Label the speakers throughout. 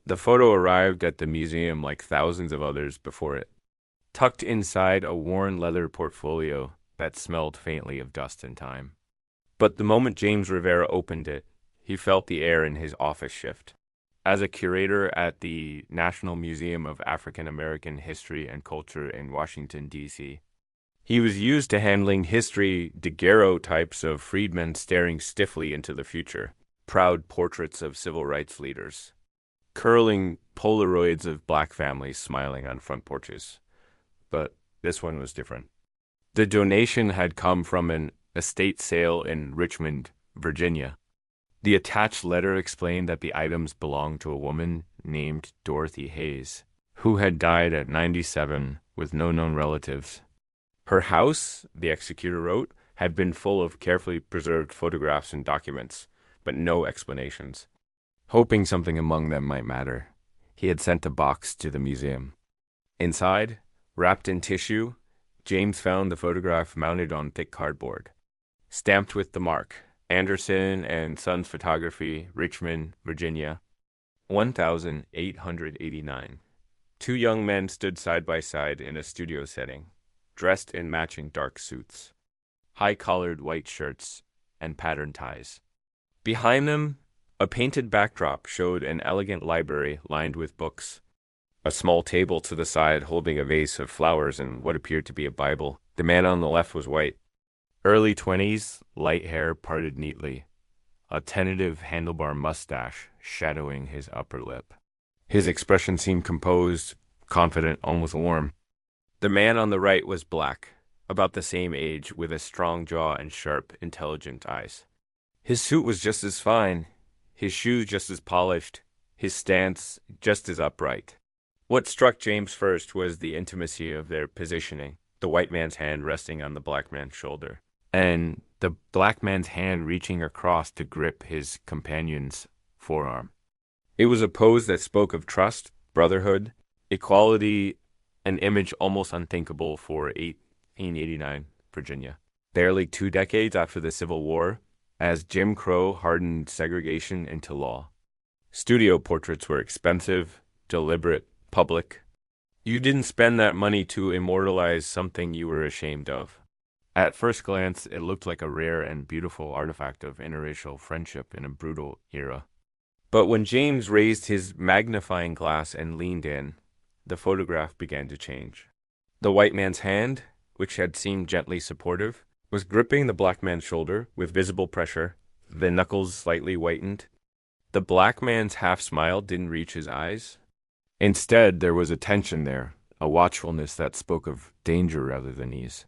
Speaker 1: The photo arrived at the museum like thousands of others before it, tucked inside a worn leather portfolio that smelled faintly of dust and time. But the moment James Rivera opened it, he felt the air in his office shift. As a curator at the National Museum of African American History and Culture in Washington, D.C., he was used to handling history daguerreotypes of freedmen staring stiffly into the future, proud portraits of civil rights leaders, curling Polaroids of black families smiling on front porches. But this one was different. The donation had come from an estate sale in Richmond, Virginia. The attached letter explained that the items belonged to a woman named Dorothy Hayes, who had died at 97 with no known relatives. Her house, the executor wrote, had been full of carefully preserved photographs and documents, but no explanations. Hoping something among them might matter, he had sent a box to the museum. Inside, wrapped in tissue, James found the photograph mounted on thick cardboard, stamped with the mark, Anderson and Sons Photography, Richmond, Virginia, 1889. Two young men stood side by side in a studio setting, dressed in matching dark suits, high-collared white shirts, and patterned ties. Behind them, a painted backdrop showed an elegant library lined with books. A small table to the side holding a vase of flowers and what appeared to be a Bible. The man on the left was white. Early 20s, light hair parted neatly, a tentative handlebar mustache shadowing his upper lip. His expression seemed composed, confident, almost warm. The man on the right was black, about the same age, with a strong jaw and sharp, intelligent eyes. His suit was just as fine, his shoes just as polished, his stance just as upright. What struck James first was the intimacy of their positioning, the white man's hand resting on the black man's shoulder, and the black man's hand reaching across to grip his companion's forearm. It was a pose that spoke of trust, brotherhood, equality, an image almost unthinkable for 1889 Virginia. Barely 2 decades after the Civil War, as Jim Crow hardened segregation into law. Studio portraits were expensive, deliberate, public. You didn't spend that money to immortalize something you were ashamed of. At first glance, it looked like a rare and beautiful artifact of interracial friendship in a brutal era. But when James raised his magnifying glass and leaned in, the photograph began to change. The white man's hand, which had seemed gently supportive, was gripping the black man's shoulder with visible pressure, the knuckles slightly whitened. The black man's half-smile didn't reach his eyes. Instead, there was a tension there, a watchfulness that spoke of danger rather than ease.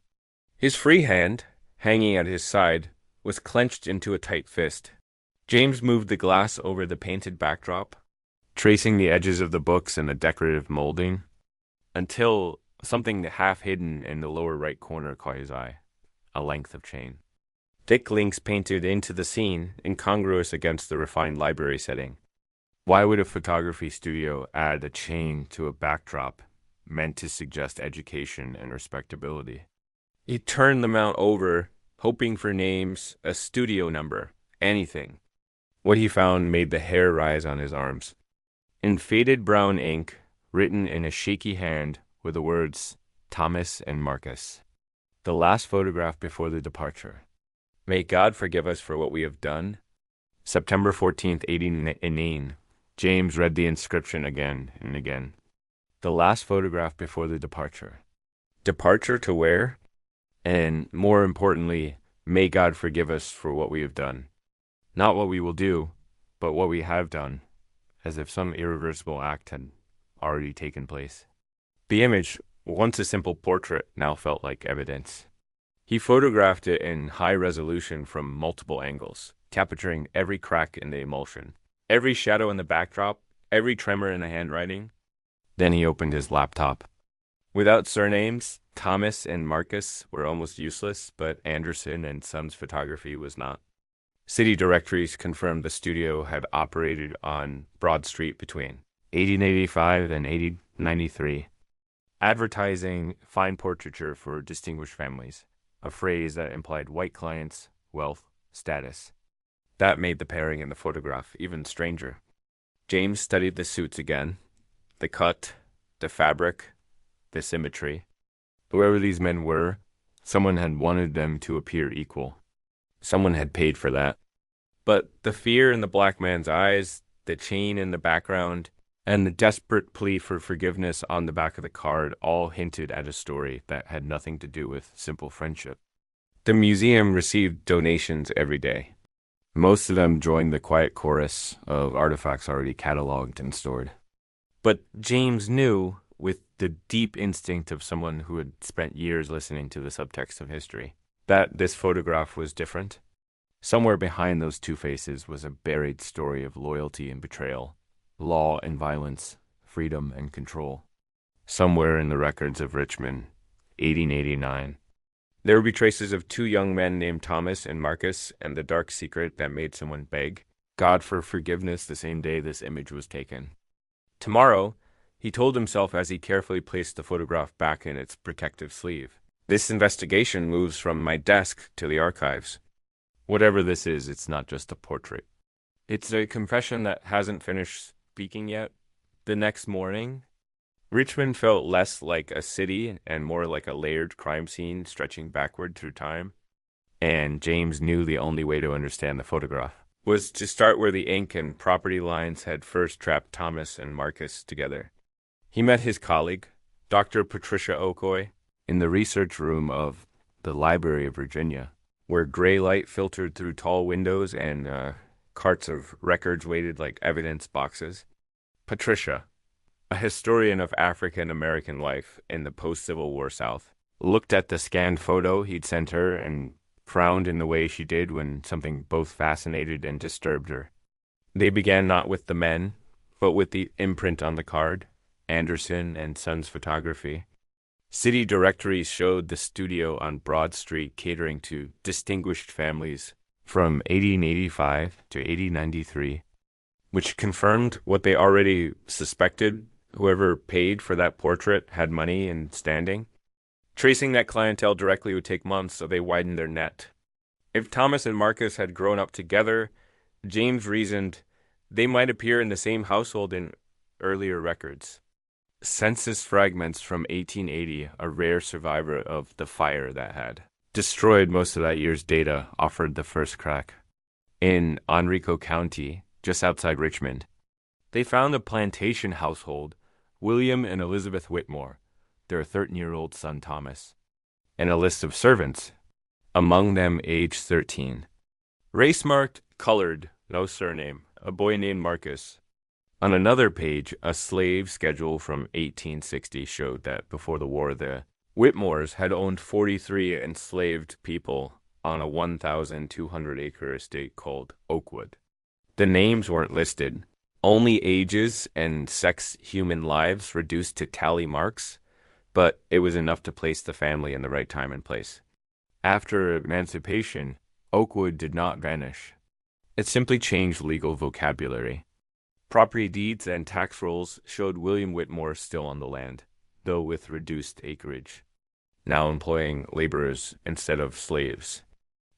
Speaker 1: His free hand, hanging at his side, was clenched into a tight fist. James moved the glass over the painted backdrop, tracing the edges of the books and the decorative molding, until something half hidden in the lower right corner caught his eye, a length of chain. Thick links painted into the scene, incongruous against the refined library setting. Why would a photography studio add a chain to a backdrop meant to suggest education and respectability? He turned the mount over, hoping for names, a studio number, anything. What he found made the hair rise on his arms. In faded brown ink, written in a shaky hand, were the words, Thomas and Marcus. The last photograph before the departure. May God forgive us for what we have done. September 14th, 1889. James read the inscription again and again. The last photograph before the departure. Departure to where? And more importantly, may God forgive us for what we have done. Not what we will do, but what we have done, as if some irreversible act had already taken place. The image, once a simple portrait, now felt like evidence. He photographed it in high resolution from multiple angles, capturing every crack in the emulsion, every shadow in the backdrop, every tremor in the handwriting. Then he opened his laptop. Without surnames, Thomas and Marcus were almost useless, but Anderson and Sons Photography was not. City directories confirmed the studio had operated on Broad Street between 1885 and 1893, advertising fine portraiture for distinguished families, a phrase that implied white clients, wealth, status. That made the pairing in the photograph even stranger. James studied the suits again, the cut, the fabric, the symmetry. Whoever these men were, someone had wanted them to appear equal. Someone had paid for that. But the fear in the black man's eyes, the chain in the background, and the desperate plea for forgiveness on the back of the card all hinted at a story that had nothing to do with simple friendship. The museum received donations every day. Most of them joined the quiet chorus of artifacts already cataloged and stored. But James knew, with the deep instinct of someone who had spent years listening to the subtext of history, that this photograph was different. Somewhere behind those two faces was a buried story of loyalty and betrayal, law and violence, freedom and control. Somewhere in the records of Richmond, 1889. There would be traces of two young men named Thomas and Marcus and the dark secret that made someone beg God for forgiveness the same day this image was taken. Tomorrow, he told himself as he carefully placed the photograph back in its protective sleeve, this investigation moves from my desk to the archives. Whatever this is, it's not just a portrait. It's a confession that hasn't finished speaking yet. The next morning, Richmond felt less like a city and more like a layered crime scene stretching backward through time. And James knew the only way to understand the photograph was to start where the ink and property lines had first trapped Thomas and Marcus together. He met his colleague, Dr. Patricia Okoye, in the research room of the Library of Virginia, where gray light filtered through tall windows and carts of records waited like evidence boxes. Patricia, a historian of African-American life in the post-Civil War South, looked at the scanned photo he'd sent her and frowned in the way she did when something both fascinated and disturbed her. They began not with the men, but with the imprint on the card, Anderson and Sons Photography. City directories showed the studio on Broad Street catering to distinguished families from 1885 to 1893, which confirmed what they already suspected. Whoever paid for that portrait had money and standing. Tracing that clientele directly would take months, so they widened their net. If Thomas and Marcus had grown up together, James reasoned they might appear in the same household in earlier records. Census fragments from 1880, a rare survivor of the fire that had destroyed most of that year's data, offered the first crack. In Henrico County, just outside Richmond, they found a plantation household, William and Elizabeth Whitmore, their 13-year-old son Thomas, and a list of servants, among them age 13. Race-marked, colored, no surname, a boy named Marcus. On another page, a slave schedule from 1860 showed that before the war, the Whitmores had owned 43 enslaved people on a 1,200-acre estate called Oakwood. The names weren't listed. Only ages and sex human lives reduced to tally marks, but it was enough to place the family in the right time and place. After emancipation, Oakwood did not vanish. It simply changed legal vocabulary. Property deeds and tax rolls showed William Whitmore still on the land, though with reduced acreage, now employing laborers instead of slaves.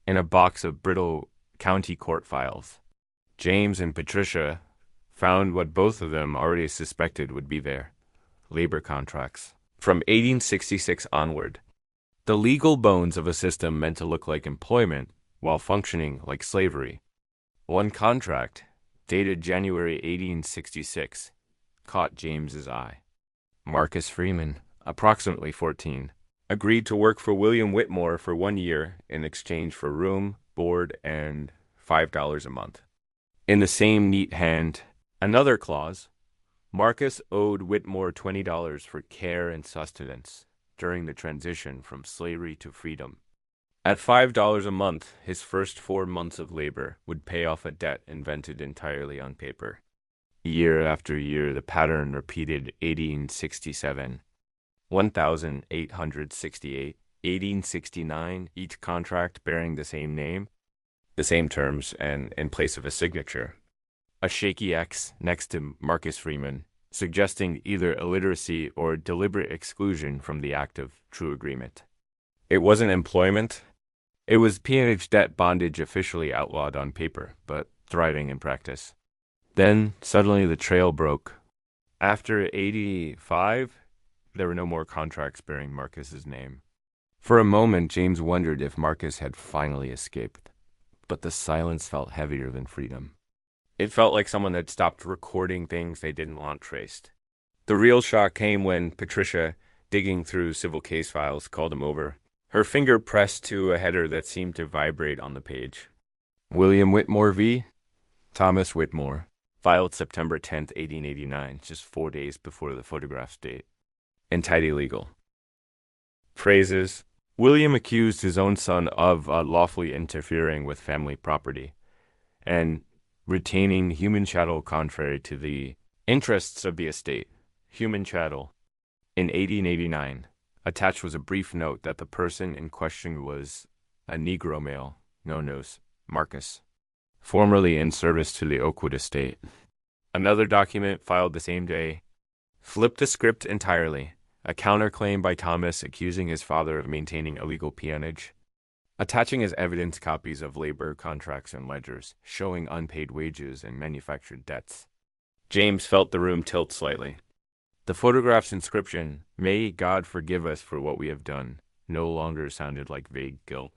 Speaker 1: In a box of brittle county court files, James and Patricia found what both of them already suspected would be there: labor contracts. From 1866 onward, the legal bones of a system meant to look like employment while functioning like slavery. One contract, dated January 1866, caught James's eye. Marcus Freeman, approximately 14, agreed to work for William Whitmore for 1 year in exchange for room, board, and $5 a month. In the same neat hand, another clause, Marcus owed Whitmore $20 for care and sustenance during the transition from slavery to freedom. At $5 a month, his first 4 months of labor would pay off a debt invented entirely on paper. Year after year, the pattern repeated: 1867, 1868, 1869, each contract bearing the same name, the same terms, and in place of a signature. A shaky X next to Marcus Freeman, suggesting either illiteracy or deliberate exclusion from the act of true agreement. It wasn't employment. It was peonage debt bondage officially outlawed on paper, but thriving in practice. Then, suddenly, the trail broke. After 85, there were no more contracts bearing Marcus's name. For a moment, James wondered if Marcus had finally escaped, but the silence felt heavier than freedom. It felt like someone had stopped recording things they didn't want traced. The real shock came when Patricia, digging through civil case files, called him over. Her finger pressed to a header that seemed to vibrate on the page. William Whitmore v. Thomas Whitmore, filed September 10th, 1889, just 4 days before the photograph's date. Entirely legal. Phrases. William accused his own son of lawfully interfering with family property and retaining human chattel contrary to the interests of the estate. Human chattel. In 1889, attached was a brief note that the person in question was a Negro male, known as Marcus, formerly in service to the Oakwood estate. Another document filed the same day flipped the script entirely. A counterclaim by Thomas accusing his father of maintaining illegal peonage, attaching as evidence copies of labor contracts and ledgers, showing unpaid wages and manufactured debts. James felt the room tilt slightly. The photograph's inscription, "May God forgive us for what we have done," no longer sounded like vague guilt.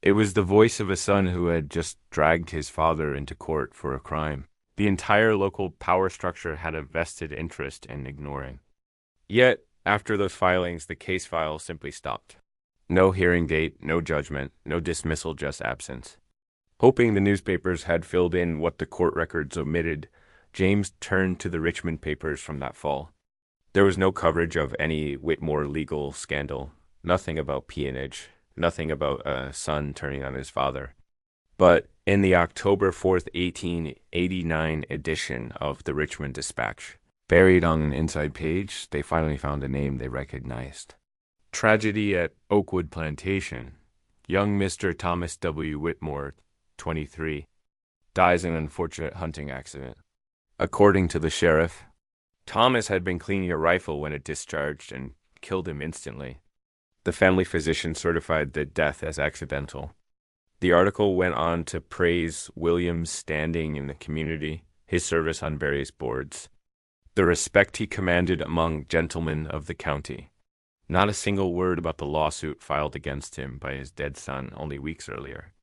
Speaker 1: It was the voice of a son who had just dragged his father into court for a crime the entire local power structure had a vested interest in ignoring. Yet, after those filings, the case file simply stopped. No hearing date, no judgment, no dismissal, just absence. Hoping the newspapers had filled in what the court records omitted, James turned to the Richmond papers from that fall. There was no coverage of any Whitmore legal scandal, nothing about peonage, nothing about a son turning on his father. But in the October 4th, 1889 edition of the Richmond Dispatch, buried on an inside page, they finally found a name they recognized. Tragedy at Oakwood Plantation. Young Mr. Thomas W. Whitmore, 23, dies in an unfortunate hunting accident. According to the sheriff, Thomas had been cleaning a rifle when it discharged and killed him instantly. The family physician certified the death as accidental. The article went on to praise William's standing in the community, his service on various boards, the respect he commanded among gentlemen of the county. Not a single word about the lawsuit filed against him by his dead son only weeks earlier.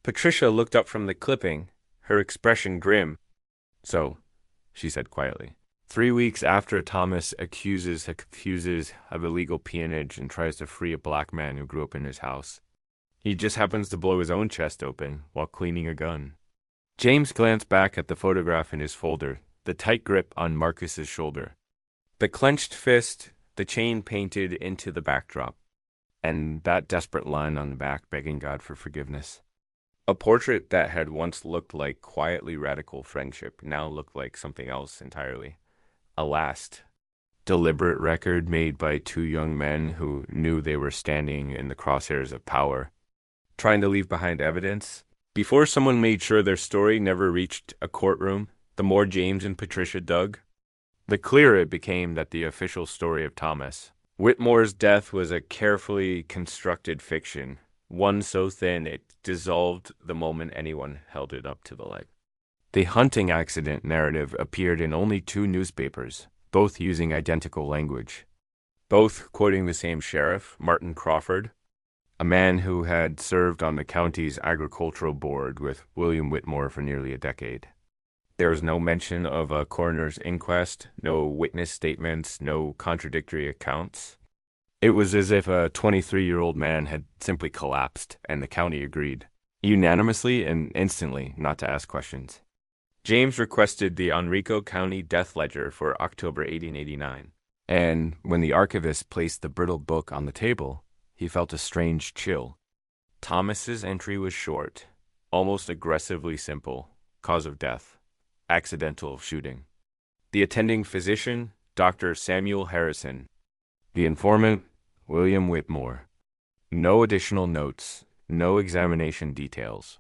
Speaker 1: Patricia looked up from the clipping, her expression grim. "So," she said quietly, 3 weeks after Thomas accuses of illegal peonage and tries to free a black man who grew up in his house, he just happens to blow his own chest open while cleaning a gun. James glanced back at the photograph in his folder, the tight grip on Marcus's shoulder, the clenched fist, the chain painted into the backdrop, and that desperate line on the back begging God for forgiveness. A portrait that had once looked like quietly radical friendship now looked like something else entirely. A last, deliberate record made by two young men who knew they were standing in the crosshairs of power, trying to leave behind evidence. Before someone made sure their story never reached a courtroom, the more James and Patricia dug, the clearer it became that the official story of Thomas Whitmore's death was a carefully constructed fiction, one so thin it dissolved the moment anyone held it up to the light. The hunting accident narrative appeared in only 2 newspapers, both using identical language, both quoting the same sheriff, Martin Crawford, a man who had served on the county's agricultural board with William Whitmore for nearly a decade. There was no mention of a coroner's inquest, no witness statements, no contradictory accounts. It was as if a 23-year-old man had simply collapsed, and the county agreed, unanimously and instantly, not to ask questions. James requested the Henrico County Death Ledger for October 1889, and when the archivist placed the brittle book on the table, he felt a strange chill. Thomas's entry was short, almost aggressively simple. Cause of death: accidental shooting. The attending physician, Dr. Samuel Harrison. The informant, William Whitmore. No additional notes, no examination details.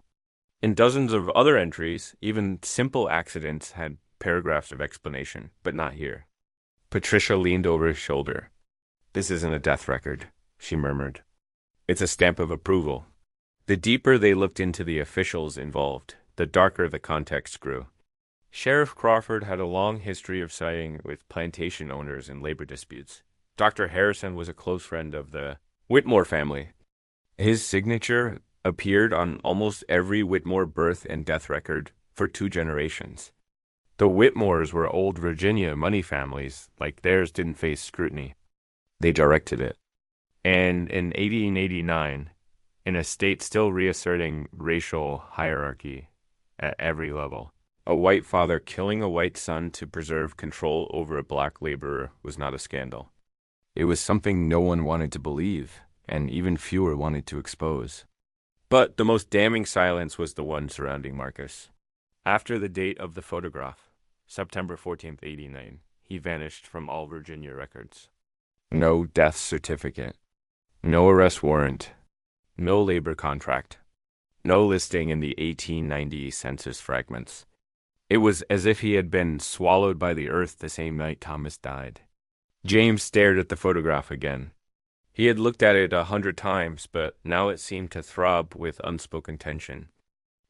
Speaker 1: In dozens of other entries, even simple accidents had paragraphs of explanation, but not here. Patricia leaned over his shoulder. "This isn't a death record," she murmured. "It's a stamp of approval." The deeper they looked into the officials involved, the darker the context grew. Sheriff Crawford had a long history of siding with plantation owners in labor disputes. Dr. Harrison was a close friend of the Whitmore family. His signature appeared on almost every Whitmore birth and death record for 2 generations. The Whitmores were old Virginia money families, like theirs didn't face scrutiny. They directed it. And in 1889, in a state still reasserting racial hierarchy at every level, a white father killing a white son to preserve control over a black laborer was not a scandal. It was something no one wanted to believe, and even fewer wanted to expose. But the most damning silence was the one surrounding Marcus. After the date of the photograph, September 14th, 1889, he vanished from all Virginia records. No death certificate, no arrest warrant, no labor contract, no listing in the 1890 census fragments. It was as if he had been swallowed by the earth the same night Thomas died. James stared at the photograph again. He had looked at it 100 times, but now it seemed to throb with unspoken tension.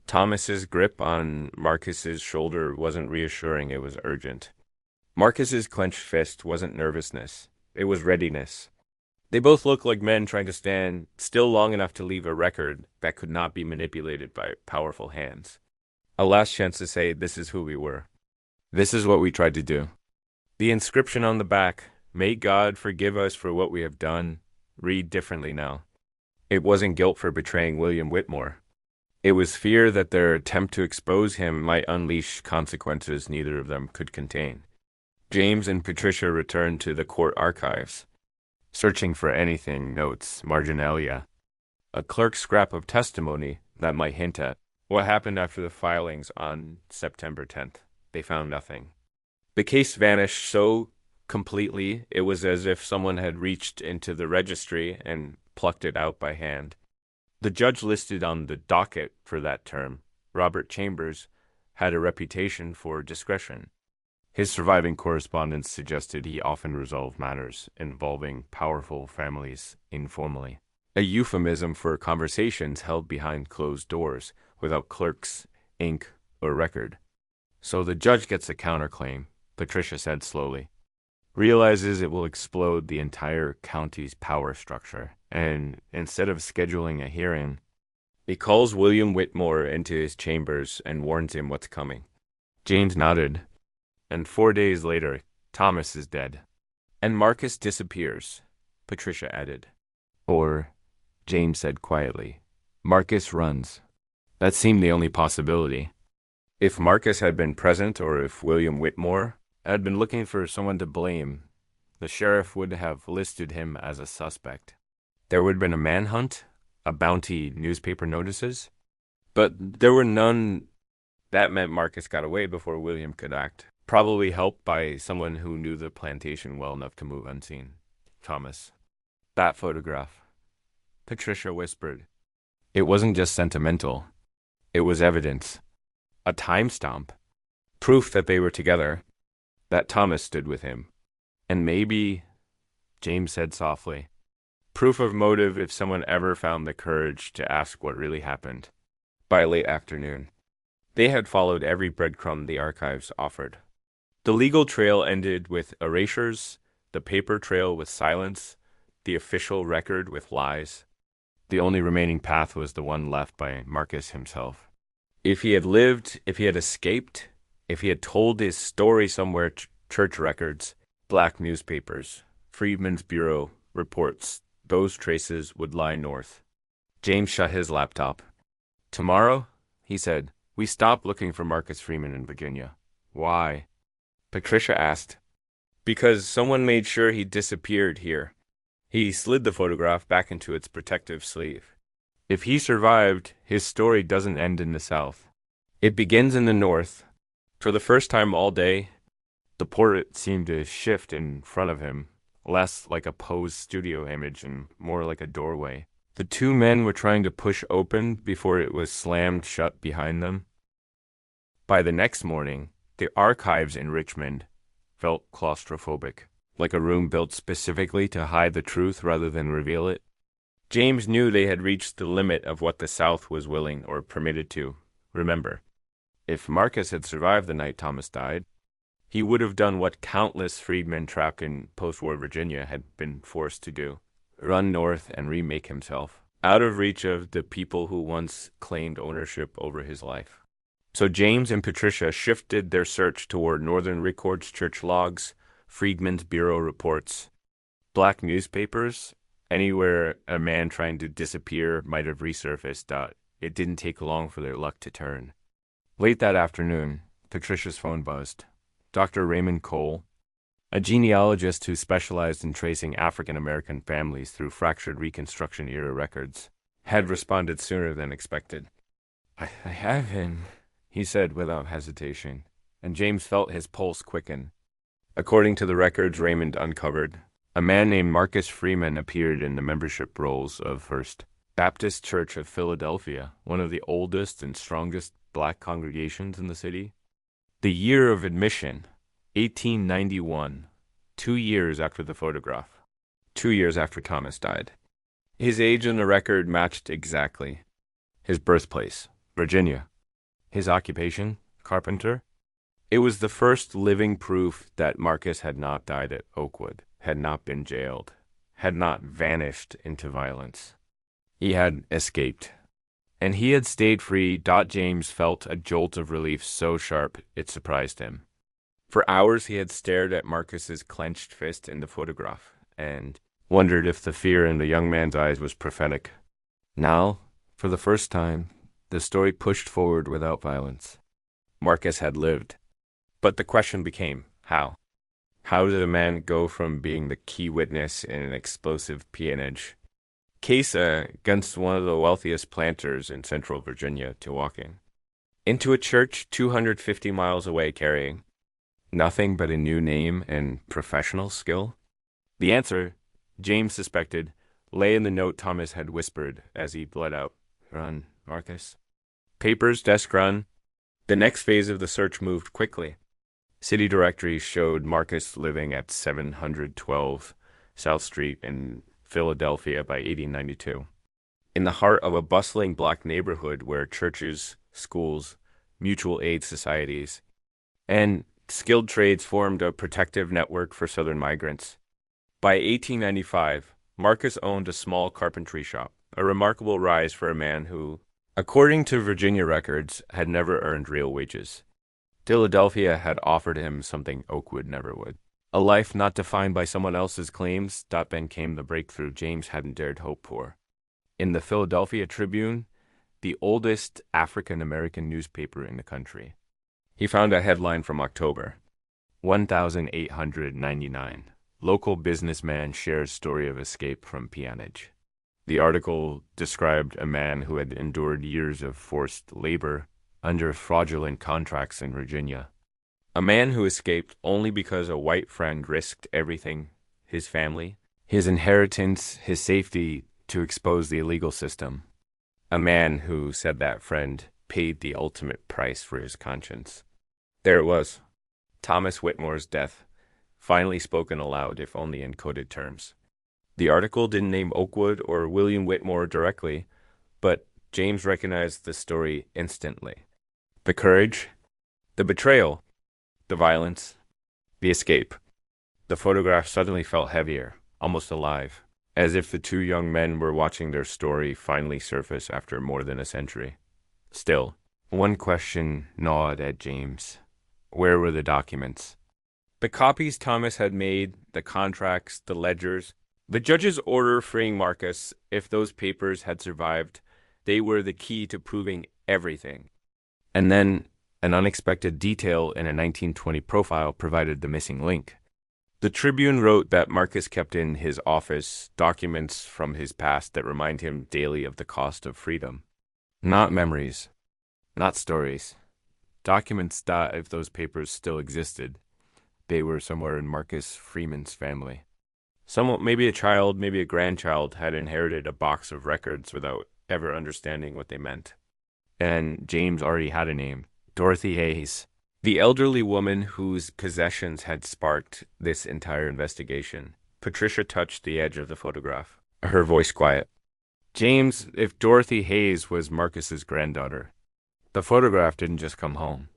Speaker 1: Thomas's grip on Marcus's shoulder wasn't reassuring, it was urgent. Marcus's clenched fist wasn't nervousness, it was readiness. They both looked like men trying to stand still long enough to leave a record that could not be manipulated by powerful hands. A last chance to say, this is who we were. This is what we tried to do. The inscription on the back, "May God forgive us for what we have done," read differently now. It wasn't guilt for betraying William Whitmore. It was fear that their attempt to expose him might unleash consequences neither of them could contain. James and Patricia returned to the court archives, searching for anything, notes, marginalia, a clerk's scrap of testimony that might hint at what happened after the filings on September 10th. They found nothing. The case vanished so completely it was as if someone had reached into the registry and plucked it out by hand. The judge listed on the docket for that term, Robert Chambers, had a reputation for discretion. His surviving correspondence suggested he often resolved matters involving powerful families informally, a euphemism for conversations held behind closed doors without clerks, ink, or record. So the judge gets a counterclaim, Patricia said slowly, realizes it will explode the entire county's power structure, and instead of scheduling a hearing, he calls William Whitmore into his chambers and warns him what's coming. James nodded, and 4 days later, Thomas is dead. And Marcus disappears, Patricia added. Or, James said quietly, Marcus runs. That seemed the only possibility. If Marcus had been present, or if William Whitmore had been looking for someone to blame, the sheriff would have listed him as a suspect. There would have been a manhunt, a bounty, newspaper notices. But there were none. That meant Marcus got away before William could act, probably helped by someone who knew the plantation well enough to move unseen. Thomas. That photograph. Patricia whispered. It wasn't just sentimental. It was evidence. A time stamp. Proof that they were together. That Thomas stood with him. And maybe, James said softly, proof of motive if someone ever found the courage to ask what really happened. By late afternoon, they had followed every breadcrumb the archives offered. The legal trail ended with erasures, the paper trail with silence, the official record with lies. The only remaining path was the one left by Marcus himself. If he had lived, if he had escaped, if he had told his story somewhere, church records, black newspapers, Freeman's Bureau reports, those traces would lie north. James shut his laptop. Tomorrow, he said, we stop looking for Marcus Freeman in Virginia. Why? Patricia asked. Because someone made sure he disappeared here. He slid the photograph back into its protective sleeve. If he survived, his story doesn't end in the South. It begins in the North. For the first time all day, the portrait seemed to shift in front of him, less like a posed studio image and more like a doorway. The two men were trying to push open before it was slammed shut behind them. By the next morning, the archives in Richmond felt claustrophobic, like a room built specifically to hide the truth rather than reveal it. James knew they had reached the limit of what the South was willing or permitted to remember. If Marcus had survived the night Thomas died, he would have done what countless freedmen trapped in post-war Virginia had been forced to do: run north and remake himself, out of reach of the people who once claimed ownership over his life. So James and Patricia shifted their search toward Northern Records church logs, Freedmen's Bureau reports, black newspapers. Anywhere a man trying to disappear might have resurfaced. It didn't take long for their luck to turn. Late that afternoon, Patricia's phone buzzed. Dr. Raymond Cole, a genealogist who specialized in tracing African-American families through fractured Reconstruction-era records, had responded sooner than expected. I have him, he said without hesitation, and James felt his pulse quicken. According to the records Raymond uncovered, a man named Marcus Freeman appeared in the membership rolls of First Baptist Church of Philadelphia, one of the oldest and strongest black congregations in the city. The year of admission, 1891, 2 years after the photograph, 2 years after Thomas died. His age in the record matched exactly. His birthplace, Virginia. His occupation, carpenter. It was the first living proof that Marcus had not died at Oakwood, had not been jailed, had not vanished into violence. He had escaped. And he had stayed free. James felt a jolt of relief so sharp it surprised him. For hours he had stared at Marcus's clenched fist in the photograph and wondered if the fear in the young man's eyes was prophetic. Now, for the first time, the story pushed forward without violence. Marcus had lived. But the question became, how? How did a man go from being the key witness in an explosive peonage case against one of the wealthiest planters in central Virginia to walking into a church 250 miles away carrying nothing but a new name and professional skill? The answer, James suspected, lay in the note Thomas had whispered as he bled out. Run, Marcus. Papers, desk run. The next phase of the search moved quickly. City directories showed Marcus living at 712 South Street in Philadelphia by 1892, in the heart of a bustling black neighborhood where churches, schools, mutual aid societies, and skilled trades formed a protective network for Southern migrants. By 1895, Marcus owned a small carpentry shop, a remarkable rise for a man who, according to Virginia records, had never earned real wages. Philadelphia had offered him something Oakwood never would. A life not defined by someone else's claims. Then came the breakthrough James hadn't dared hope for. In the Philadelphia Tribune, the oldest African-American newspaper in the country, he found a headline from October. 1,899. Local businessman shares story of escape from Peonage. The article described a man who had endured years of forced labor under fraudulent contracts in Virginia. A man who escaped only because a white friend risked everything, his family, his inheritance, his safety, to expose the illegal system. A man who, said that friend, paid the ultimate price for his conscience. There it was. Thomas Whitmore's death, finally spoken aloud, if only in coded terms. The article didn't name Oakwood or William Whitmore directly, but James recognized the story instantly. The courage, the betrayal, the violence, the escape. The photograph suddenly felt heavier, almost alive, as if the two young men were watching their story finally surface after more than a century. Still, one question gnawed at James. Where were the documents? The copies Thomas had made, the contracts, the ledgers, the judge's order freeing Marcus. If those papers had survived, they were the key to proving everything. And then an unexpected detail in a 1920 profile provided the missing link. The Tribune wrote that Marcus kept in his office documents from his past that remind him daily of the cost of freedom. Not memories, not stories. Documents that, if those papers still existed, they were somewhere in Marcus Freeman's family. Someone, maybe a child, maybe a grandchild, had inherited a box of records without ever understanding what they meant. And James already had a name. Dorothy Hayes, the elderly woman whose possessions had sparked this entire investigation. Patricia touched the edge of the photograph, her voice quiet. James, if Dorothy Hayes was Marcus's granddaughter, The photograph didn't just come home.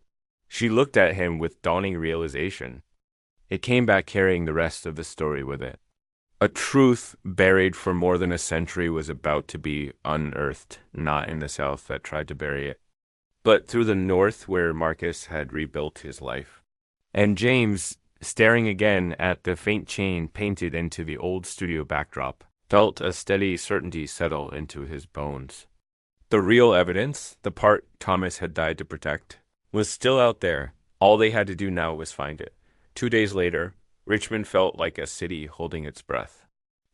Speaker 1: She looked at him with dawning realization. It came back carrying the rest of the story with it. A truth buried for more than a century was about to be unearthed, not in the South that tried to bury it, but through the North where Marcus had rebuilt his life. And James, staring again at the faint chain painted into the old studio backdrop, felt a steady certainty settle into his bones. The real evidence, the part Thomas had died to protect, was still out there. All they had to do now was find it. 2 days later, Richmond felt like a city holding its breath.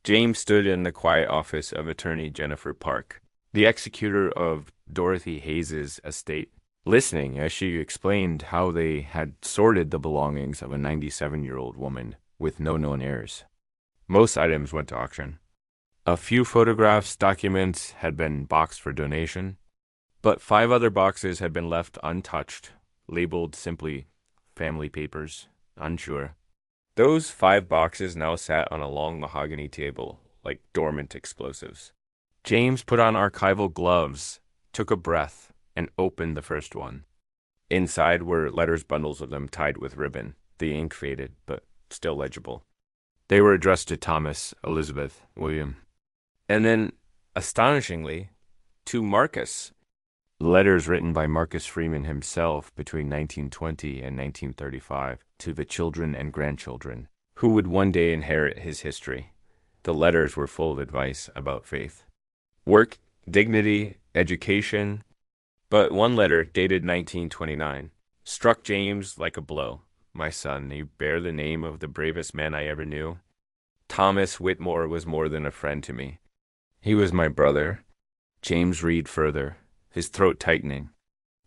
Speaker 1: James stood in the quiet office of attorney Jennifer Park, the executor of Dorothy Hayes's estate, listening as she explained how they had sorted the belongings of a 97-year-old woman with no known heirs. Most items went to auction. A few photographs, documents had been boxed for donation, but 5 other boxes had been left untouched, labeled simply family papers, unsure. Those 5 boxes now sat on a long mahogany table, like dormant explosives. James put on archival gloves, took a breath, and opened the first one. Inside were letters, bundles of them tied with ribbon. The ink faded, but still legible. They were addressed to Thomas, Elizabeth, William. And then, astonishingly, to Marcus. Letters written by Marcus Freeman himself between 1920 and 1935 to the children and grandchildren who would one day inherit his history. The letters were full of advice about faith, work, dignity, education. But one letter, dated 1929, struck James like a blow. "My son, you bear the name of the bravest man I ever knew. Thomas Whitmore was more than a friend to me. He was my brother." James read further, his throat tightening.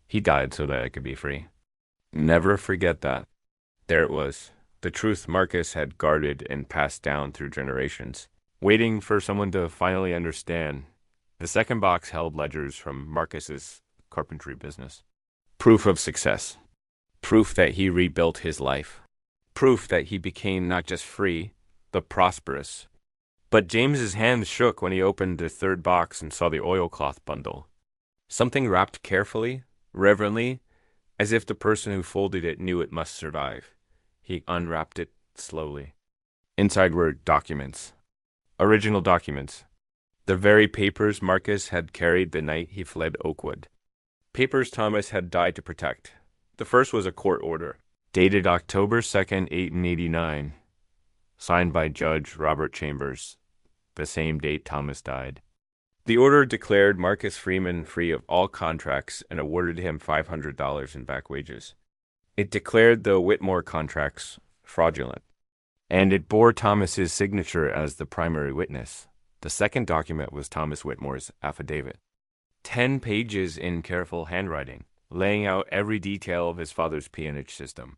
Speaker 1: "He died so that I could be free. Never forget that." There it was, the truth Marcus had guarded and passed down through generations, waiting for someone to finally understand. The second box held ledgers from Marcus's carpentry business. Proof of success. Proof that he rebuilt his life. Proof that he became not just free, but prosperous. But James's hands shook when he opened the third box and saw the oilcloth bundle. Something wrapped carefully, reverently, as if the person who folded it knew it must survive. He unwrapped it slowly. Inside were documents. Original documents. The very papers Marcus had carried the night he fled Oakwood. Papers Thomas had died to protect. The first was a court order, dated October 2nd, 1889, signed by Judge Robert Chambers, the same date Thomas died. The order declared Marcus Freeman free of all contracts and awarded him $500 in back wages. It declared the Whitmore contracts fraudulent, and it bore Thomas's signature as the primary witness. The second document was Thomas Whitmore's affidavit, 10 pages in careful handwriting, laying out every detail of his father's peonage system.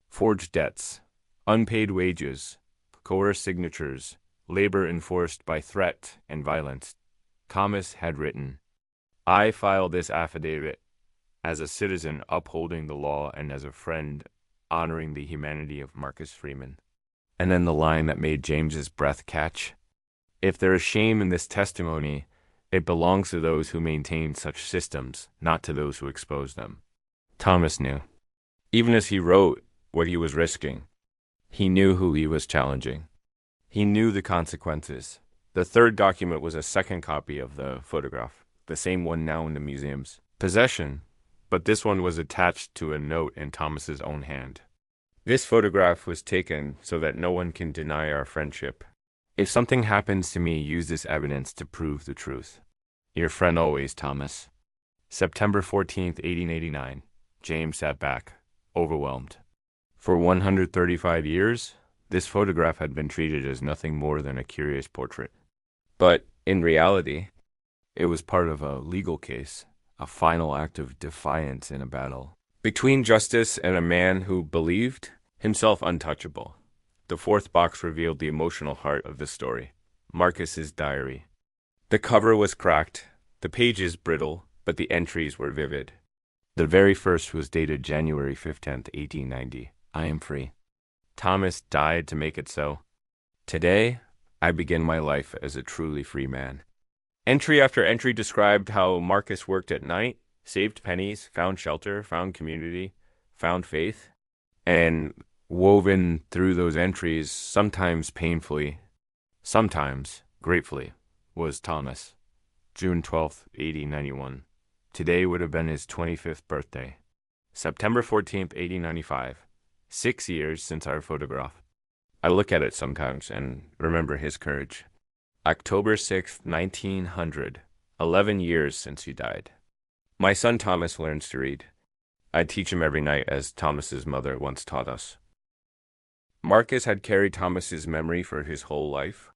Speaker 1: Forged debts, unpaid wages, coerced signatures, labor enforced by threat and violence. Thomas had written, "I file this affidavit as a citizen upholding the law and as a friend honoring the humanity of Marcus Freeman." And then the line that made James's breath catch. "If there is shame in this testimony, it belongs to those who maintain such systems, not to those who expose them." Thomas knew. Even as he wrote what he was risking, he knew who he was challenging. He knew the consequences. The third document was a second copy of the photograph, the same one now in the museum's possession, but this one was attached to a note in Thomas's own hand. "This photograph was taken so that no one can deny our friendship. If something happens to me, use this evidence to prove the truth. Your friend always, Thomas." September 14th, 1889. James sat back, overwhelmed. For 135 years, this photograph had been treated as nothing more than a curious portrait. But in reality, it was part of a legal case, a final act of defiance in a battle between justice and a man who believed himself untouchable. The fourth box revealed the emotional heart of the story, Marcus's diary. The cover was cracked, the pages brittle, but the entries were vivid. The very first was dated January 15th, 1890. "I am free. Thomas died to make it so. Today, I begin my life as a truly free man." Entry after entry described how Marcus worked at night, saved pennies, found shelter, found community, found faith, and woven through those entries, sometimes painfully, sometimes gratefully, was Thomas. June 12th, 1891. Today would have been his 25th birthday. September 14th, 1895. 6 years since our photograph. I look at it sometimes and remember his courage. October 6th, 1900. 11 years since he died. My son Thomas learns to read. I teach him every night, as Thomas's mother once taught us. Marcus had carried Thomas's memory for his whole life,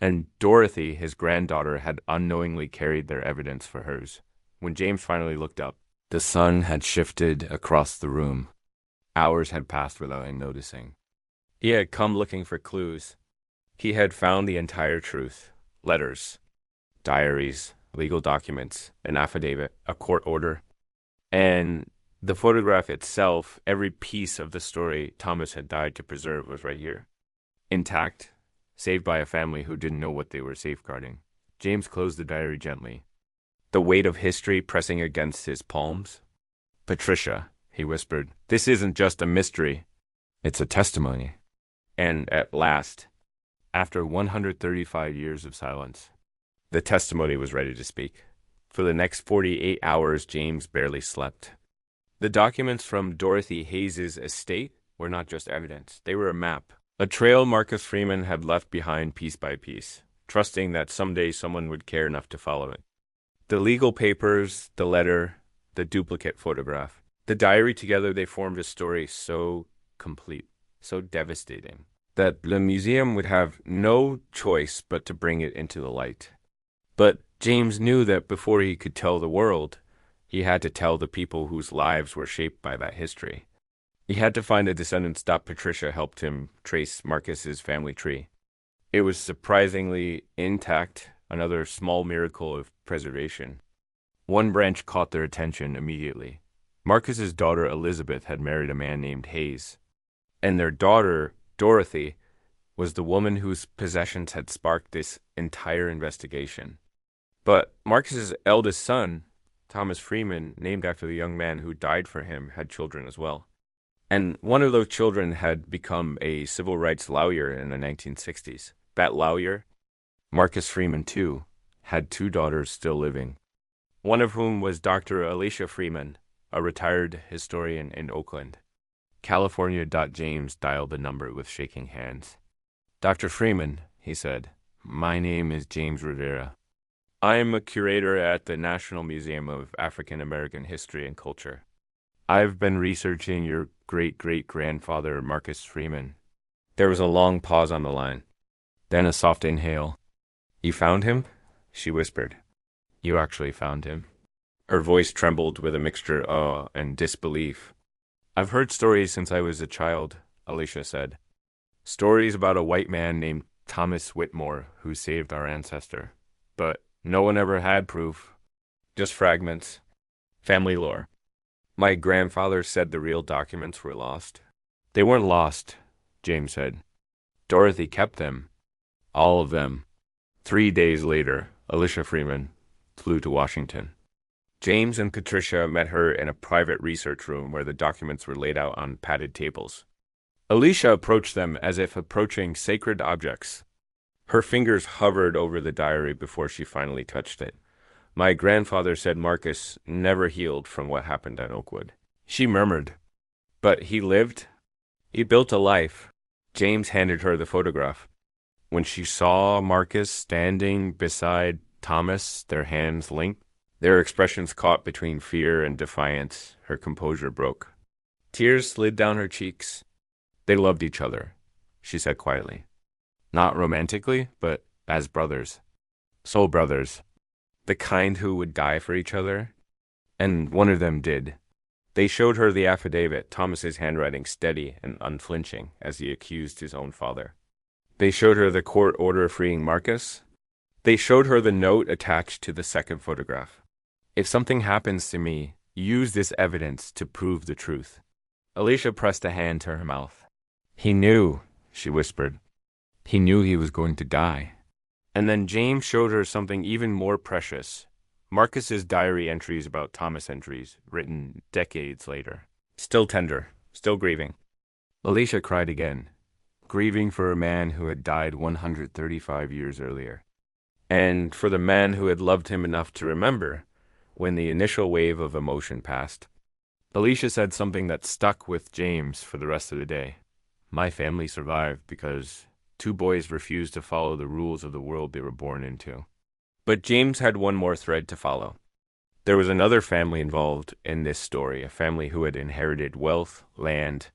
Speaker 1: and Dorothy, his granddaughter, had unknowingly carried their evidence for hers. When James finally looked up, the sun had shifted across the room. Hours had passed without him noticing. He had come looking for clues. He had found the entire truth. Letters, diaries, legal documents, an affidavit, a court order, and the photograph itself. Every piece of the story Thomas had died to preserve was right here. Intact, saved by a family who didn't know what they were safeguarding. James closed the diary gently, the weight of history pressing against his palms. "Patricia," he whispered, "this isn't just a mystery. It's a testimony." And at last, after 135 years of silence, the testimony was ready to speak. For the next 48 hours, James barely slept. The documents from Dorothy Hayes's estate were not just evidence. They were a map, a trail Marcus Freeman had left behind piece by piece, trusting that someday someone would care enough to follow it. The legal papers, the letter, the duplicate photograph, the diary, together they formed a story so complete, so devastating, that the museum would have no choice but to bring it into the light. But James knew that before he could tell the world, he had to tell the people whose lives were shaped by that history. He had to find the descendants. Patricia helped him trace Marcus's family tree. It was surprisingly intact, another small miracle of preservation. One branch caught their attention immediately. Marcus's daughter Elizabeth had married a man named Hayes, and their daughter, Dorothy, was the woman whose possessions had sparked this entire investigation. But Marcus's eldest son, Thomas Freeman, named after the young man who died for him, had children as well. And one of those children had become a civil rights lawyer in the 1960s. That lawyer, Marcus Freeman too, had 2 daughters still living, one of whom was Dr. Alicia Freeman, a retired historian in Oakland. California. James dialed the number with shaking hands. "Dr. Freeman," he said, "my name is James Rivera. I am a curator at the National Museum of African American History and Culture. I've been researching your great-great-grandfather, Marcus Freeman." There was a long pause on the line, then a soft inhale. "You found him?" she whispered. "You actually found him." Her voice trembled with a mixture of awe and disbelief. "I've heard stories since I was a child," Alicia said. "Stories about a white man named Thomas Whitmore who saved our ancestor. But no one ever had proof. Just fragments. Family lore. My grandfather said the real documents were lost." "They weren't lost," James said. "Dorothy kept them. All of them." 3 days later, Alicia Freeman flew to Washington. James and Patricia met her in a private research room where the documents were laid out on padded tables. Alicia approached them as if approaching sacred objects. Her fingers hovered over the diary before she finally touched it. "My grandfather said Marcus never healed from what happened at Oakwood," she murmured. "But he lived. He built a life." James handed her the photograph. When she saw Marcus standing beside Thomas, their hands linked, their expressions caught between fear and defiance, her composure broke. Tears slid down her cheeks. "They loved each other," she said quietly. "Not romantically, but as brothers. Soul brothers. The kind who would die for each other." And one of them did. They showed her the affidavit, Thomas's handwriting steady and unflinching as he accused his own father. They showed her the court order freeing Marcus. They showed her the note attached to the second photograph. "If something happens to me, use this evidence to prove the truth." Alicia pressed a hand to her mouth. "He knew," she whispered. "He knew he was going to die." And then James showed her something even more precious, Marcus's diary entries about Thomas entries, written decades later. Still tender, still grieving. Alicia cried again, grieving for a man who had died 135 years earlier, and for the man who had loved him enough to remember when the initial wave of emotion passed. Alicia said something that stuck with James for the rest of the day. My family survived because 2 boys refused to follow the rules of the world they were born into. But James had one more thread to follow. There was another family involved in this story, a family who had inherited wealth, land,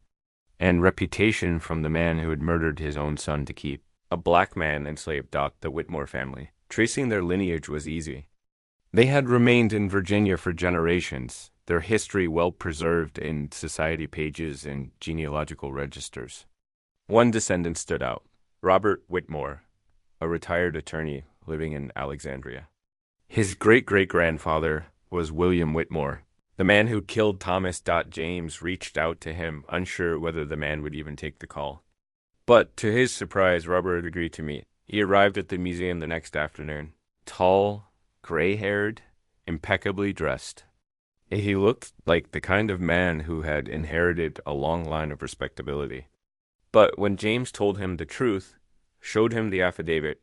Speaker 1: and reputation from the man who had murdered his own son to keep. A black man enslaved the Whitmore family. Tracing their lineage was easy. They had remained in Virginia for generations, their history well preserved in society pages and genealogical registers. One descendant stood out, Robert Whitmore, a retired attorney living in Alexandria. His great-great-grandfather was William Whitmore. The man who killed Thomas. James reached out to him, unsure whether the man would even take the call. But to his surprise, Robert agreed to meet. He arrived at the museum the next afternoon, tall, gray-haired, impeccably dressed. He looked like the kind of man who had inherited a long line of respectability. But when James told him the truth, showed him the affidavit,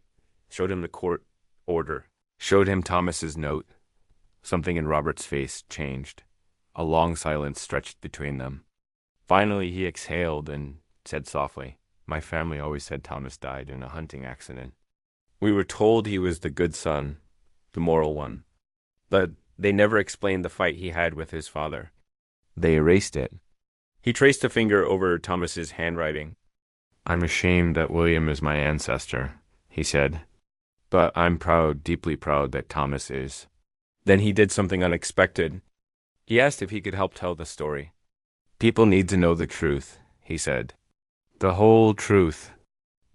Speaker 1: showed him the court order, showed him Thomas's note, something in Robert's face changed. A long silence stretched between them. Finally, he exhaled and said softly, "My family always said Thomas died in a hunting accident. We were told he was the good son, the moral one. But they never explained the fight he had with his father. They erased it." He traced a finger over Thomas's handwriting. "I'm ashamed that William is my ancestor," he said. "But I'm proud, deeply proud that Thomas is." Then he did something unexpected. He asked if he could help tell the story. "People need to know the truth," he said. "The whole truth,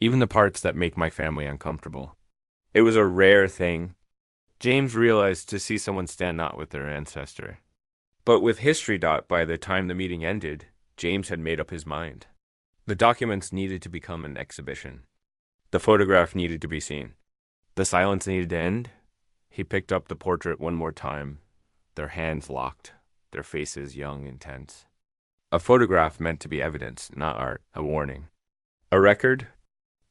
Speaker 1: even the parts that make my family uncomfortable." It was a rare thing. James realized to see someone stand not with their ancestor. But with history. By the time the meeting ended, James had made up his mind. The documents needed to become an exhibition. The photograph needed to be seen. The silence needed to end. He picked up the portrait one more time, their hands locked, their faces young and tense. A photograph meant to be evidence, not art, a warning. A record,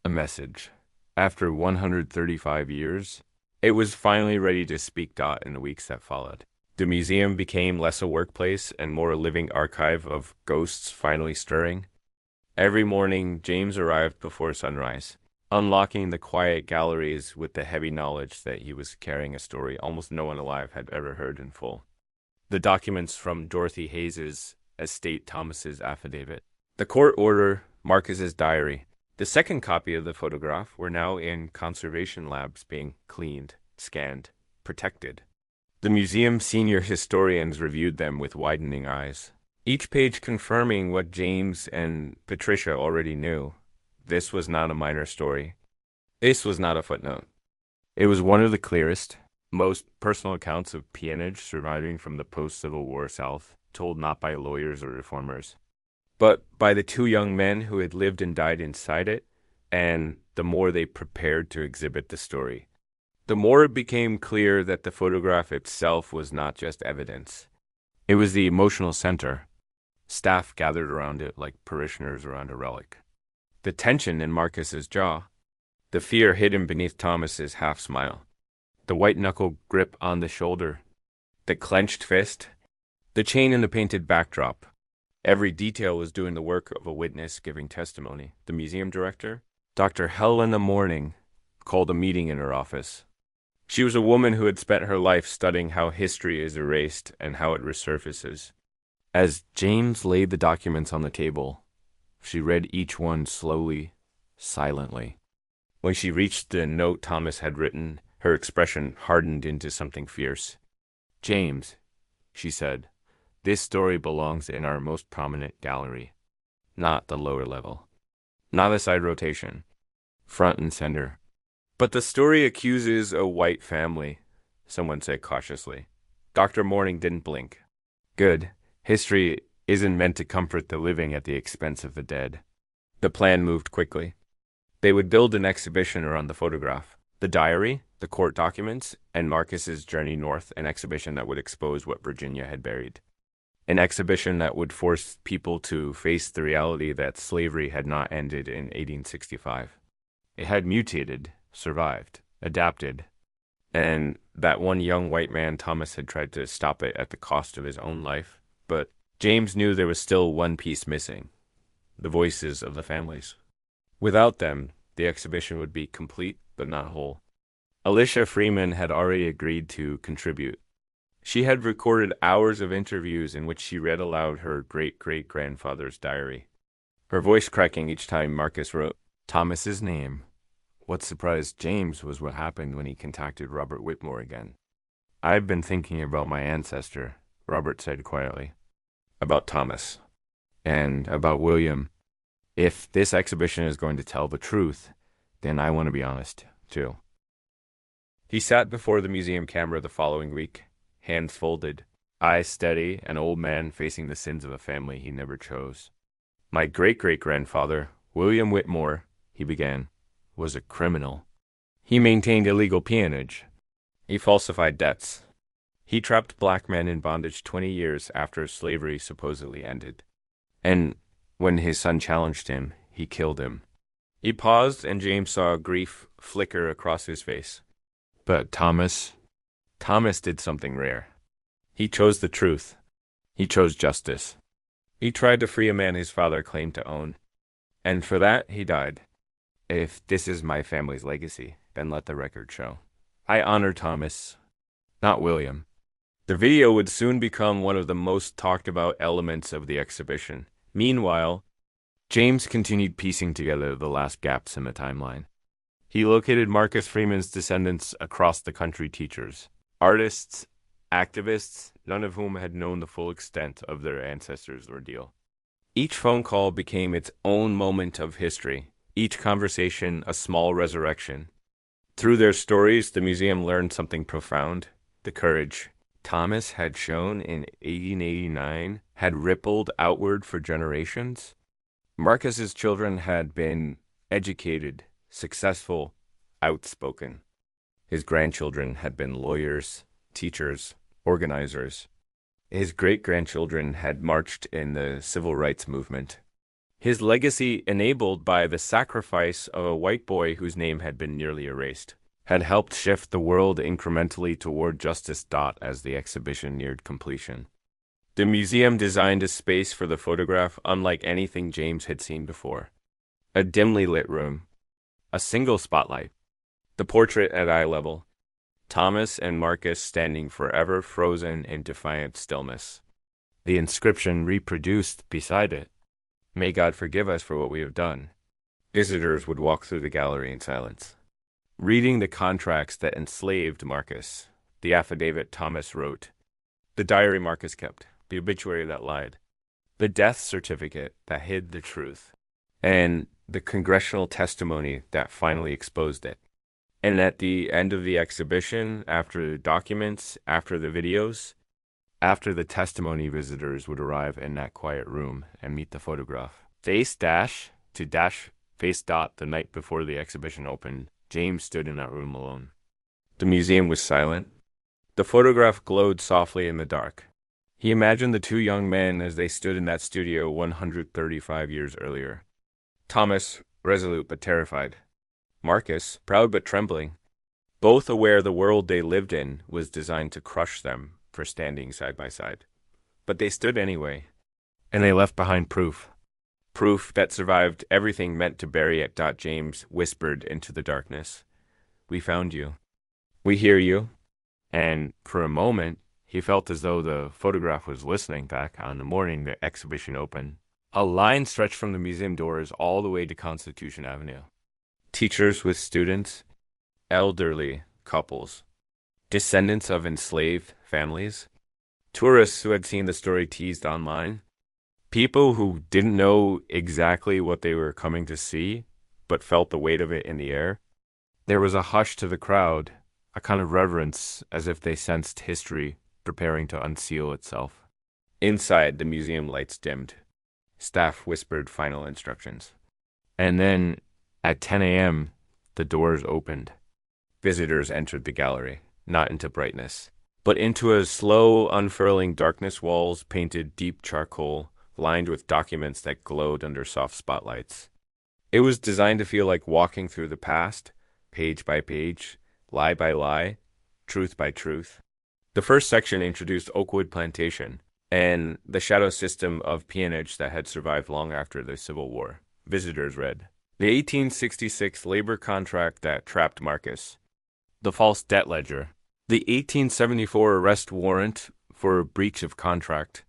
Speaker 1: a message. After 135 years, it was finally ready to speak. In the weeks that followed. The museum became less a workplace and more a living archive of ghosts finally stirring. Every morning, James arrived before sunrise, unlocking the quiet galleries with the heavy knowledge that he was carrying a story almost no one alive had ever heard in full. The documents from Dorothy Hayes's estate, Thomas's affidavit, the court order, Marcus's diary. The second copy of the photograph were now in conservation labs being cleaned, scanned, protected. The museum's senior historians reviewed them with widening eyes, each page confirming what James and Patricia already knew. This was not a minor story. This was not a footnote. It was one of the clearest, most personal accounts of peonage surviving from the post-Civil War South, told not by lawyers or reformers, but by the 2 young men who had lived and died inside it, and the more they prepared to exhibit the story, the more it became clear that the photograph itself was not just evidence. It was the emotional center. Staff gathered around it like parishioners around a relic. The tension in Marcus's jaw, the fear hidden beneath Thomas's half-smile, the white-knuckle grip on the shoulder, the clenched fist, the chain in the painted backdrop. Every detail was doing the work of a witness giving testimony. The museum director, Dr. Helena Morning, called a meeting in her office. She was a woman who had spent her life studying how history is erased and how it resurfaces. As James laid the documents on the table, she read each one slowly, silently. When she reached the note Thomas had written, her expression hardened into something fierce. "James," she said, "this story belongs in our most prominent gallery, not the lower level, not a side rotation, front and center." "But the story accuses a white family," someone said cautiously. Dr. Morning didn't blink. "Good. History isn't meant to comfort the living at the expense of the dead." The plan moved quickly. They would build an exhibition around the photograph. The diary, the court documents, and Marcus's journey north, an exhibition that would expose what Virginia had buried. An exhibition that would force people to face the reality that slavery had not ended in 1865. It had mutated, survived, adapted, and that one young white man, Thomas, had tried to stop it at the cost of his own life. But James knew there was still one piece missing: the voices of the families. Without them, the exhibition would be complete but not whole. Alicia Freeman had already agreed to contribute. She had recorded hours of interviews in which she read aloud her great-great-grandfather's diary, her voice cracking each time Marcus wrote Thomas's name. What surprised James was what happened when he contacted Robert Whitmore again. "I've been thinking about my ancestor," Robert said quietly. "About Thomas. And about William. If this exhibition is going to tell the truth, then I want to be honest, too." He sat before the museum camera the following week, hands folded, eyes steady, an old man facing the sins of a family he never chose. "My great-great-grandfather, William Whitmore," he began, "was a criminal. He maintained illegal peonage. He falsified debts. He trapped black men in bondage 20 years after slavery supposedly ended. And when his son challenged him, he killed him." He paused, and James saw grief flicker across his face. "But Thomas did something rare. He chose the truth. He chose justice. He tried to free a man his father claimed to own. And for that, he died. If this is my family's legacy, then let the record show. I honor Thomas, not William." The video would soon become one of the most talked about elements of the exhibition. Meanwhile, James continued piecing together the last gaps in the timeline. He located Marcus Freeman's descendants across the country: teachers, artists, activists, none of whom had known the full extent of their ancestors' ordeal. Each phone call became its own moment of history, each conversation a small resurrection. Through their stories, the museum learned something profound: the courage Thomas had shown in 1889 had rippled outward for generations. Marcus's children had been educated, successful, outspoken. His grandchildren had been lawyers, teachers, organizers. His great-grandchildren had marched in the civil rights movement. His legacy, enabled by the sacrifice of a white boy whose name had been nearly erased, had helped shift the world incrementally toward justice. As the exhibition neared completion, the museum designed a space for the photograph unlike anything James had seen before. A dimly lit room, a single spotlight, the portrait at eye level, Thomas and Marcus standing forever frozen in defiant stillness. The inscription reproduced beside it: "May God forgive us for what we have done." Visitors would walk through the gallery in silence, reading the contracts that enslaved Marcus, the affidavit Thomas wrote, the diary Marcus kept, the obituary that lied, the death certificate that hid the truth, and the congressional testimony that finally exposed it. And at the end of the exhibition, after the documents, after the videos, after the testimony, visitors would arrive in that quiet room and meet the photograph. Face dash to dash face dot the night before the exhibition opened, James stood in that room alone. The museum was silent. The photograph glowed softly in the dark. He imagined the two young men as they stood in that studio 135 years earlier. Thomas, resolute but terrified. Marcus, proud but trembling. Both aware the world they lived in was designed to crush them for standing side by side. But they stood anyway, and they left behind proof. Proof that survived everything meant to bury it. James whispered into the darkness, "We found you. We hear you." And for a moment, he felt as though the photograph was listening back. On the morning the exhibition opened, a line stretched from the museum doors all the way to Constitution Avenue. Teachers with students, elderly couples, descendants of enslaved families, tourists who had seen the story teased online, people who didn't know exactly what they were coming to see, but felt the weight of it in the air. There was a hush to the crowd, a kind of reverence, as if they sensed history preparing to unseal itself. Inside, the museum lights dimmed. Staff whispered final instructions. And then, at 10 a.m., the doors opened. Visitors entered the gallery, not into brightness, but into a slow, unfurling darkness, walls painted deep charcoal, lined with documents that glowed under soft spotlights. It was designed to feel like walking through the past, page by page, lie by lie, truth by truth. The first section introduced Oakwood Plantation and the shadow system of peonage that had survived long after the Civil War. Visitors read, the 1866 labor contract that trapped Marcus, the false debt ledger, the 1874 arrest warrant for a breach of contract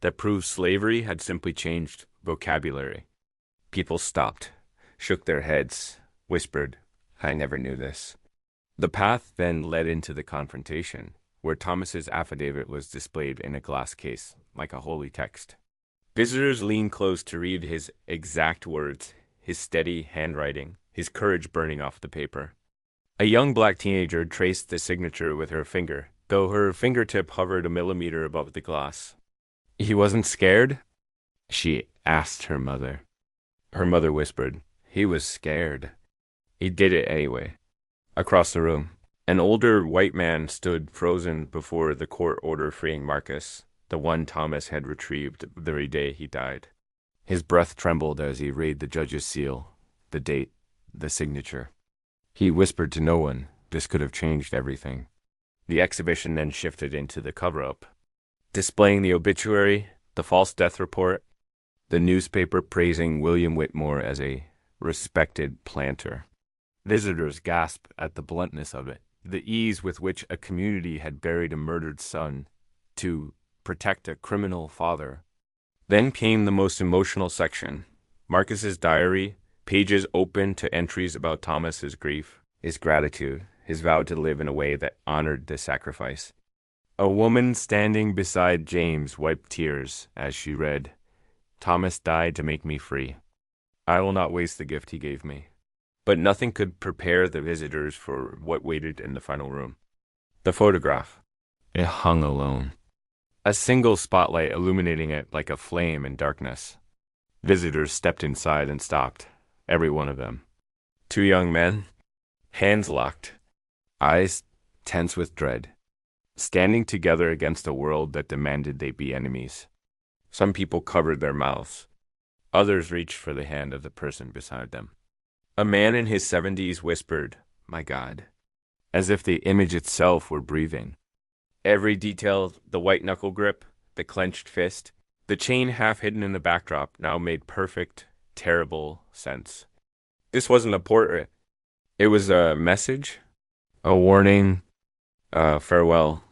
Speaker 1: that proved slavery had simply changed vocabulary. People stopped, shook their heads, whispered, I never knew this. The path then led into the confrontation, where Thomas's affidavit was displayed in a glass case, like a holy text. Visitors leaned close to read his exact words, his steady handwriting, his courage burning off the paper. A young black teenager traced the signature with her finger, though her fingertip hovered a millimeter above the glass. He wasn't scared? She asked her mother. Her mother whispered, he was scared. He did it anyway. Across the room, an older white man stood frozen before the court order freeing Marcus, the one Thomas had retrieved the very day he died. His breath trembled as he read the judge's seal, the date, the signature. He whispered to no one. This could have changed everything. The exhibition then shifted into the cover-up, displaying the obituary, the false death report, the newspaper praising William Whitmore as a respected planter. Visitors gasped at the bluntness of it, the ease with which a community had buried a murdered son to protect a criminal father. Then came the most emotional section, Marcus's diary, pages open to entries about Thomas's grief, his gratitude, his vow to live in a way that honored the sacrifice. A woman standing beside James wiped tears as she read, Thomas died to make me free. I will not waste the gift he gave me. But nothing could prepare the visitors for what waited in the final room. The photograph. It hung alone. A single spotlight illuminating it like a flame in darkness. Visitors stepped inside and stopped, every one of them. Two young men, hands locked, eyes tense with dread, standing together against a world that demanded they be enemies. Some people covered their mouths. Others reached for the hand of the person beside them. A man in his 70s whispered, my God, as if the image itself were breathing. Every detail, the white knuckle grip, the clenched fist, the chain half hidden in the backdrop now made perfect, terrible sense. This wasn't a portrait. It was a message, a warning, a farewell.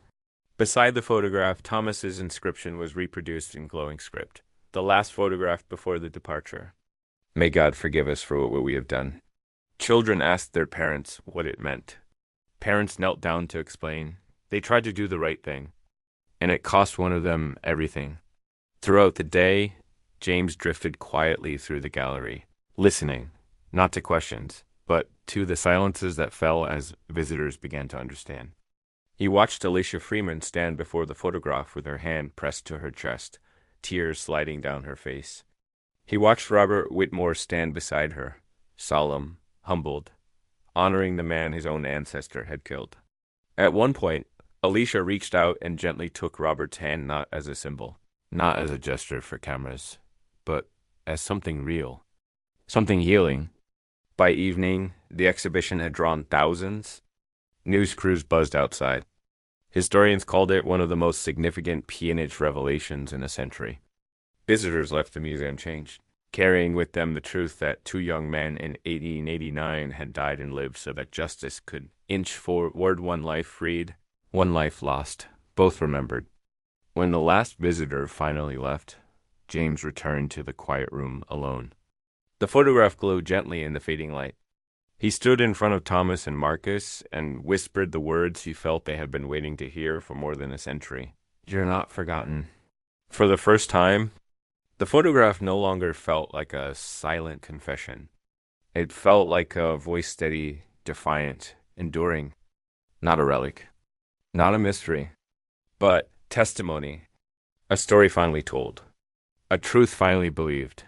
Speaker 1: Beside the photograph, Thomas's inscription was reproduced in glowing script, the last photograph before the departure. May God forgive us for what we have done. Children asked their parents what it meant. Parents knelt down to explain. They tried to do the right thing, and it cost one of them everything. Throughout the day, James drifted quietly through the gallery, listening, not to questions, but to the silences that fell as visitors began to understand. He watched Alicia Freeman stand before the photograph with her hand pressed to her chest, tears sliding down her face. He watched Robert Whitmore stand beside her, solemn, humbled, honoring the man his own ancestor had killed. At one point, Alicia reached out and gently took Robert's hand not as a symbol, not as a gesture for cameras, but as something real, something healing. By evening, the exhibition had drawn thousands. News crews buzzed outside. Historians called it one of the most significant peonage revelations in a century. Visitors left the museum changed, carrying with them the truth that two young men in 1889 had died and lived so that justice could inch forward, one life freed, one life lost, both remembered. When the last visitor finally left, James returned to the quiet room alone. The photograph glowed gently in the fading light. He stood in front of Thomas and Marcus and whispered the words he felt they had been waiting to hear for more than a century. You're not forgotten. For the first time, the photograph no longer felt like a silent confession. It felt like a voice steady, defiant, enduring. Not a relic. Not a mystery. But testimony. A story finally told. A truth finally believed.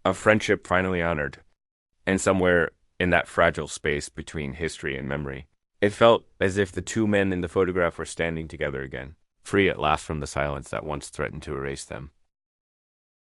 Speaker 1: A friendship finally honored. And somewhere in that fragile space between history and memory, It felt as if the two men in the photograph were standing together again, free at last from the silence that once threatened to erase them.